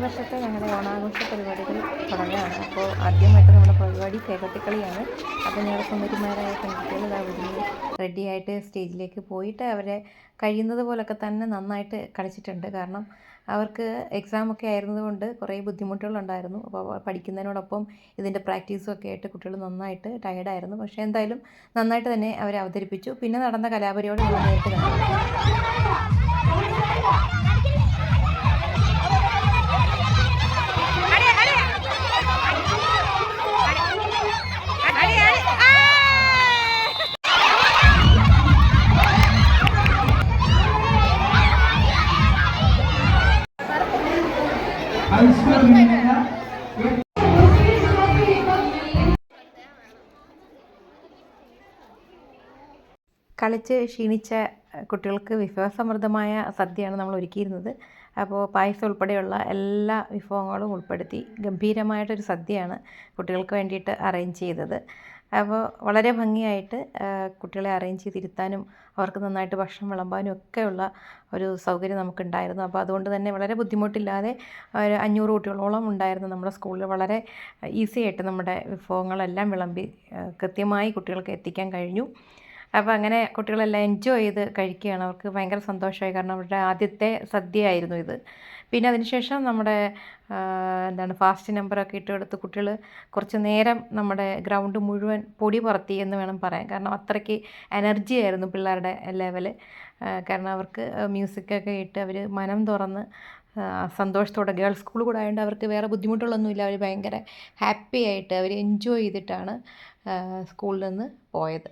വർഷത്തെ ഞങ്ങളുടെ ഓണാഘോഷ പരിപാടികൾ തുടങ്ങുകയാണ്. അപ്പോൾ ആദ്യമായിട്ട് നമ്മുടെ പരിപാടി കേക്കൊട്ടിക്കളിയാണ്. അപ്പോൾ ഞങ്ങളുടെ സുന്ദരിമാരായ പെൺകുട്ടികൾ ഇതാ ഒരുങ്ങി റെഡിയായിട്ട് സ്റ്റേജിലേക്ക് പോയിട്ട് അവരെ കഴിയുന്നത് പോലൊക്കെ തന്നെ നന്നായിട്ട് കളിച്ചിട്ടുണ്ട്. കാരണം അവർക്ക് എക്സാമൊക്കെ ആയിരുന്നതുകൊണ്ട് കുറേ ബുദ്ധിമുട്ടുകളുണ്ടായിരുന്നു. അപ്പോൾ പഠിക്കുന്നതിനോടൊപ്പം ഇതിൻ്റെ പ്രാക്ടീസും ഒക്കെ ആയിട്ട് കുട്ടികൾ നന്നായിട്ട് ടയേർഡായിരുന്നു. പക്ഷേ എന്തായാലും നന്നായിട്ട് തന്നെ അവരെ അവതരിപ്പിച്ചു. പിന്നെ നടന്ന കലാപരിപാടി നമ്മൾ നേരിട്ട് കണ്ടു. കളിച്ച് ക്ഷീണിച്ച കുട്ടികൾക്ക് വിഭവസമൃദ്ധമായ സദ്യയാണ് നമ്മൾ ഒരുക്കിയിരുന്നത്. അപ്പോൾ പായസം ഉൾപ്പെടെയുള്ള എല്ലാ വിഭവങ്ങളും ഉൾപ്പെടുത്തി ഗംഭീരമായിട്ടൊരു സദ്യയാണ് കുട്ടികൾക്ക് വേണ്ടിയിട്ട് അറേഞ്ച് ചെയ്തത്. അപ്പോൾ വളരെ ഭംഗിയായിട്ട് കുട്ടികളെ അറേഞ്ച് ചെയ്തിരുത്താനും അവർക്ക് നന്നായിട്ട് ഭക്ഷണം വിളമ്പാനും ഒക്കെയുള്ള ഒരു സൗകര്യം നമുക്കുണ്ടായിരുന്നു. അപ്പോൾ അതുകൊണ്ട് തന്നെ വളരെ ബുദ്ധിമുട്ടില്ലാതെ ഒരു 500 കുട്ടികളോളം ഉണ്ടായിരുന്നു നമ്മുടെ സ്കൂളിൽ. വളരെ ഈസി ആയിട്ട് നമ്മുടെ വിഭവങ്ങളെല്ലാം വിളമ്പി കൃത്യമായി കുട്ടികൾക്ക് എത്തിക്കാൻ കഴിഞ്ഞു. അപ്പോൾ അങ്ങനെ കുട്ടികളെല്ലാം എൻജോയ് ചെയ്ത് കഴിക്കുകയാണ്. അവർക്ക് ഭയങ്കര സന്തോഷമായി. കാരണം അവരുടെ ആദ്യത്തെ സദ്യയായിരുന്നു ഇത്. പിന്നെ അതിനുശേഷം നമ്മുടെ ഫാസ്റ്റ് നമ്പറൊക്കെ ഇട്ട് കൊടുത്ത് കുട്ടികൾ കുറച്ച് നേരം നമ്മുടെ ഗ്രൗണ്ട് മുഴുവൻ പൊടി പറത്തി എന്ന് വേണം പറയാൻ. കാരണം അത്രയ്ക്ക് എനർജി ആയിരുന്നു പിള്ളേരുടെ ലെവൽ. കാരണം അവർക്ക് മ്യൂസിക്കൊക്കെ ഇട്ട് അവർ മനം തുറന്ന് സന്തോഷത്തോടെ, ഗേൾസ് സ്കൂൾ കൂടെ ആയതുകൊണ്ട് അവർക്ക് വേറെ ബുദ്ധിമുട്ടുകളൊന്നുമില്ല. അവർ ഭയങ്കര ഹാപ്പി ആയിട്ട് അവർ എൻജോയ് ചെയ്തിട്ടാണ് സ്കൂളിൽ നിന്ന് പോയത്.